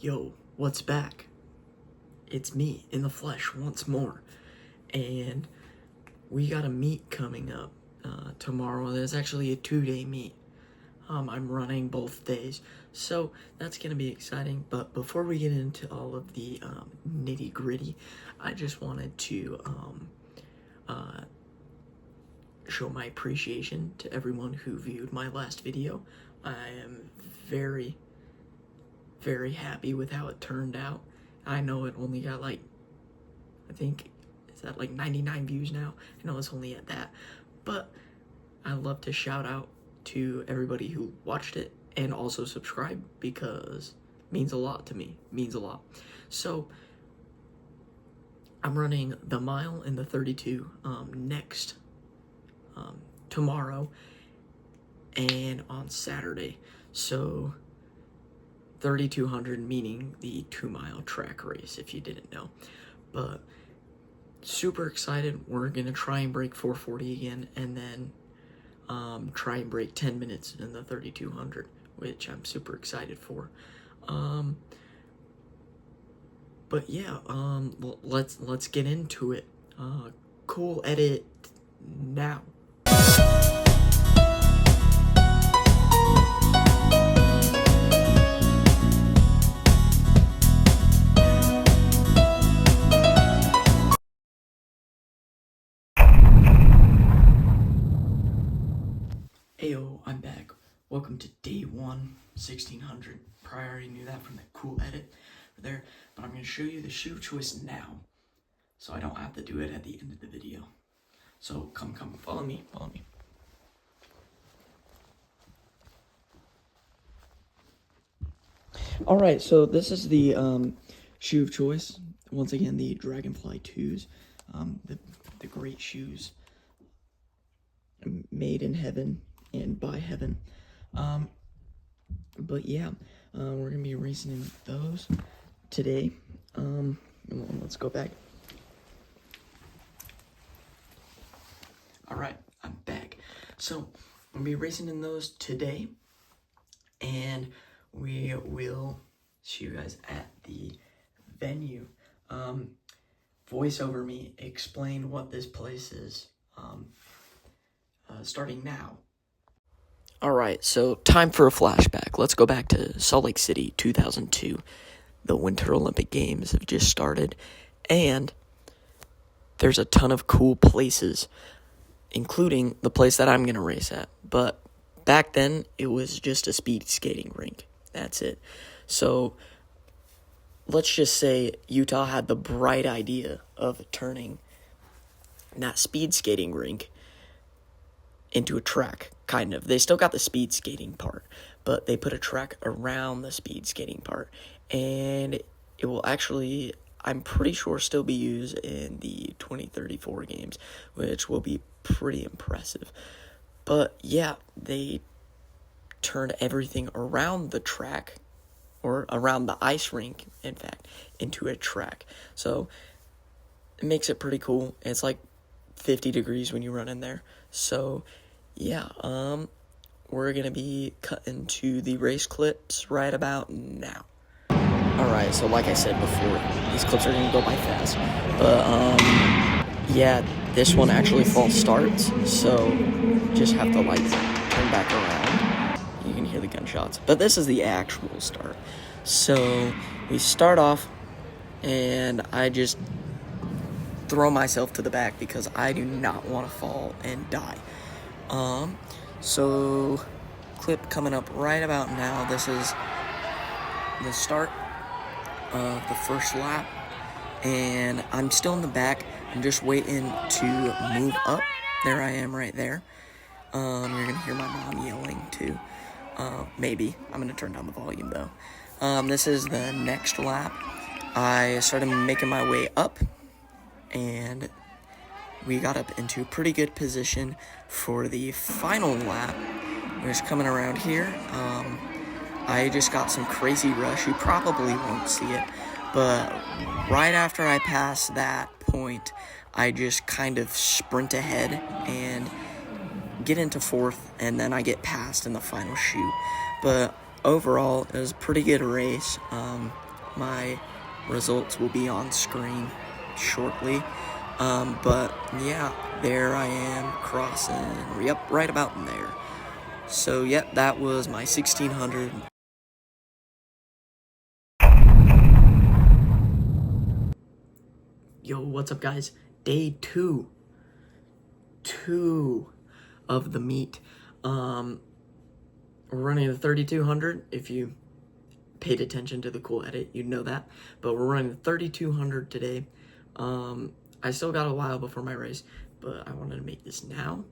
Yo, what's back? It's me in the flesh once more, and we got a meet coming up tomorrow. There's actually a 2-day meet. I'm running both days, so that's gonna be exciting. But before we get into all of the nitty gritty, I just wanted to show my appreciation to everyone who viewed my last video. I am very happy with how it turned out. I know it only got I think, is that 99 views now? I know it's only at that. But I love to shout out to everybody who watched it and also subscribed, because it means a lot to me. It means a lot. So I'm running the mile and the 32 next tomorrow and on Saturday. So 3,200 meaning the 2-mile track race, if you didn't know. But super excited. We're gonna try and break 440 again, and then try and break 10 minutes in the 3,200, which I'm super excited for. But yeah, let's get into it. Cool edit now. Ayo, I'm back. Welcome to day 1, 1600. Probably already knew that from the cool edit there, but I'm going to show you the shoe choice now, so I don't have to do it at the end of the video. So come, follow me. Alright, so this is the shoe of choice. Once again, the Dragonfly 2s, the great shoes made in heaven and by heaven. But yeah, we're gonna be racing in those today. Let's go back. Alright, I'm back. So I'm gonna be racing in those today, and we will see you guys at the venue. Voice over me, explain what this place is, starting now. Alright, so time for a flashback. Let's go back to Salt Lake City, 2002. The Winter Olympic Games have just started, and there's a ton of cool places, including the place that I'm going to race at. But back then, it was just a speed skating rink. That's it. So let's just say Utah had the bright idea of turning that speed skating rink into a track, kind of. They still got the speed skating part, but they put a track around the speed skating part, and it will actually, I'm pretty sure, still be used in the 2034 games, which will be pretty impressive. But yeah, they turned everything around the track, or around the ice rink, in fact, into a track. So it makes it pretty cool. It's like 50 degrees when you run in there. So yeah, we're gonna be cutting to the race clips right about now. Alright, so like I said before, these clips are gonna go by fast. But yeah, this one actually false starts, so just have to turn back around. You can hear the gunshots. But this is the actual start. So we start off, and I just throw myself to the back because I do not want to fall and die. So clip coming up right about now. This is the start of the first lap, and I'm still in the back. I'm just waiting to move up. There I am right there. You're gonna hear my mom yelling too. Maybe. I'm gonna turn down the volume though. This is the next lap. I started making my way up, and we got up into a pretty good position for the final lap. We're just coming around here. I just got some crazy rush. You probably won't see it, but right after I pass that point, I just kind of sprint ahead and get into fourth, and then I get passed in the final shoot. But overall, it was a pretty good race. My results will be on screen shortly. But yeah, there I am crossing, yep, right about in there. So yep, that was my 1600. Yo, what's up guys? Day two of the meet. We're running the 3200. If you paid attention to the cool edit, you'd know that. But we're running the 3200 today. I still got a while before my race, but I wanted to make this now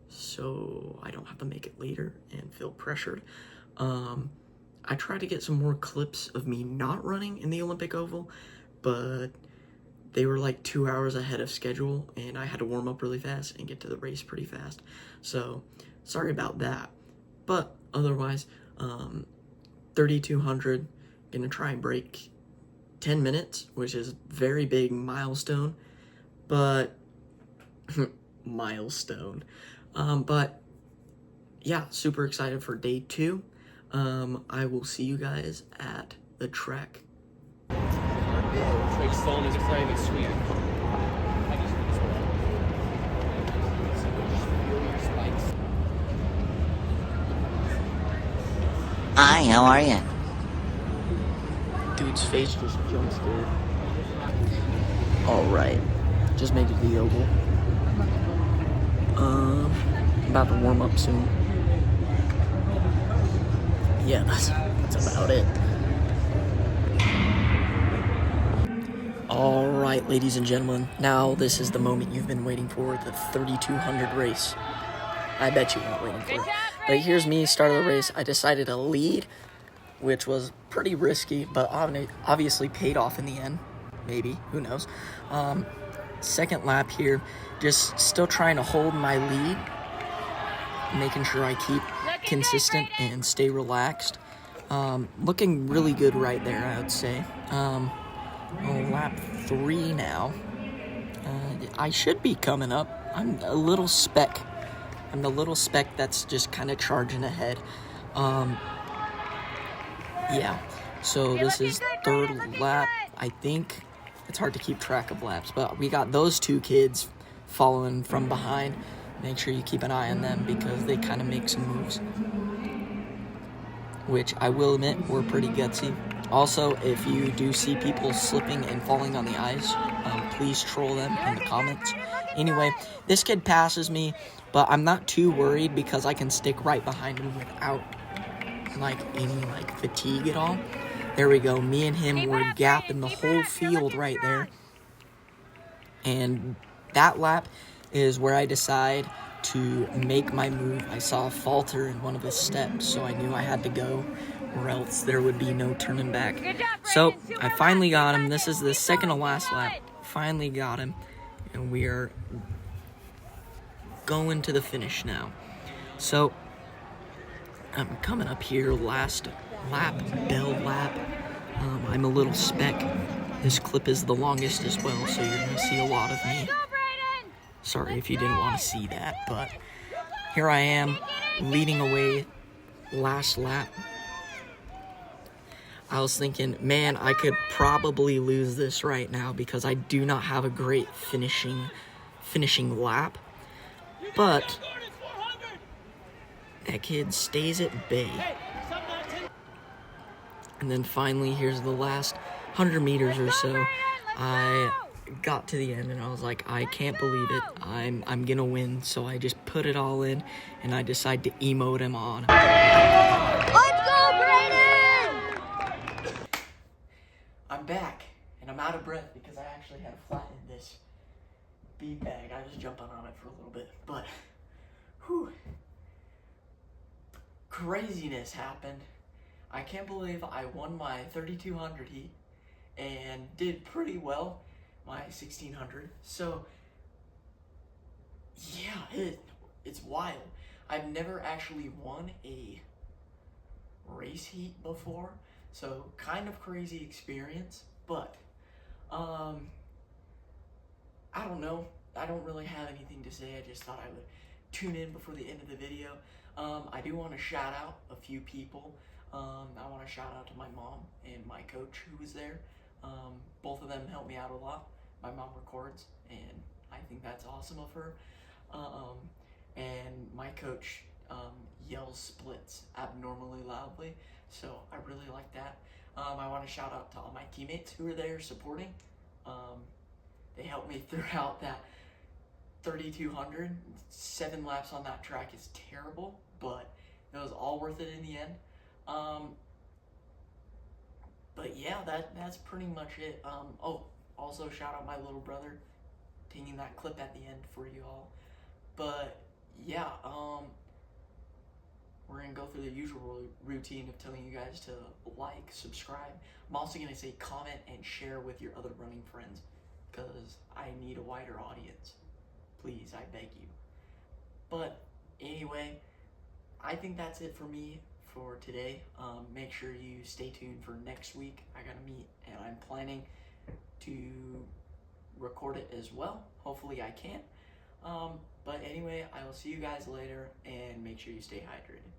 so I don't have to make it later and feel pressured. I tried to get some more clips of me not running in the Olympic Oval, but they were like 2 hours ahead of schedule and I had to warm up really fast and get to the race pretty fast. So sorry about that. But otherwise, 3200, gonna try and break 10 minutes, which is a very big milestone, but milestone. But yeah, super excited for day two. I will see you guys at the track. Hi, how are you? Dude's face just jump scared. Alright, just made it to the oval. About to warm up soon. Yeah, that's about it. Alright, ladies and gentlemen, now this is the moment you've been waiting for, the 3200 race. I bet you weren't waiting for it. But here's me, start of the race. I decided to lead, which was pretty risky, but obviously paid off in the end. Maybe, who knows. Second lap here, just still trying to hold my lead, making sure I keep consistent and stay relaxed. Looking really good right there, I would say. Lap 3 now. I should be coming up. I'm the little speck that's just kind of charging ahead. Yeah, so this is third lap, I think. It's hard to keep track of laps, but we got those two kids following from behind. Make sure you keep an eye on them because they kind of make some moves, which I will admit were pretty gutsy. Also, if you do see people slipping and falling on the ice, please troll them in the comments. Anyway, this kid passes me, but I'm not too worried because I can stick right behind him without any fatigue at all. There we go. Me and him were gapping the whole field right there. And that lap is where I decide to make my move. I saw a falter in one of his steps, so I knew I had to go, or else there would be no turning back. So I finally got him. This is the second to last lap. Finally got him, and we are going to the finish now. So I'm coming up here, last lap, bell lap. I'm a little speck. This clip is the longest as well, so you're going to see a lot of me. Sorry if you didn't want to see that, but here I am, leading away last lap. I was thinking, man, I could probably lose this right now because I do not have a great finishing lap. But that kid stays at bay. And then finally, here's the last 100 meters or so. I got to the end and I was like, I can't believe it. I'm gonna win. So I just put it all in and I decide to emote him on. Let's go, Brayden! I'm back and I'm out of breath because I actually had to flatten this bead bag. I was jumping on it for a little bit, but whew, craziness happened. I can't believe I won my 3200 heat and did pretty well my 1600. So yeah, it's wild. I've never actually won a race heat before, so kind of crazy experience, but I don't know. I don't really have anything to say. I just thought I would tune in before the end of the video. I do want to shout out a few people. I want to shout out to my mom and my coach who was there. Both of them helped me out a lot. My mom records, and I think that's awesome of her. And my coach yells splits abnormally loudly, so I really like that. I want to shout out to all my teammates who were there supporting. They helped me throughout that 3,200. 7 laps on that track is terrible, but it was all worth it in the end. But yeah, that's pretty much it. Oh, also shout out my little brother taking that clip at the end for you all. But yeah, we're gonna go through the usual routine of telling you guys to like, subscribe. I'm also gonna say comment and share with your other running friends, because I need a wider audience. Please, I beg you. But anyway, I think that's it for me for today. Make sure you stay tuned for next week. I gotta meet, and I'm planning to record it as well. Hopefully I can. But anyway, I will see you guys later, and make sure you stay hydrated.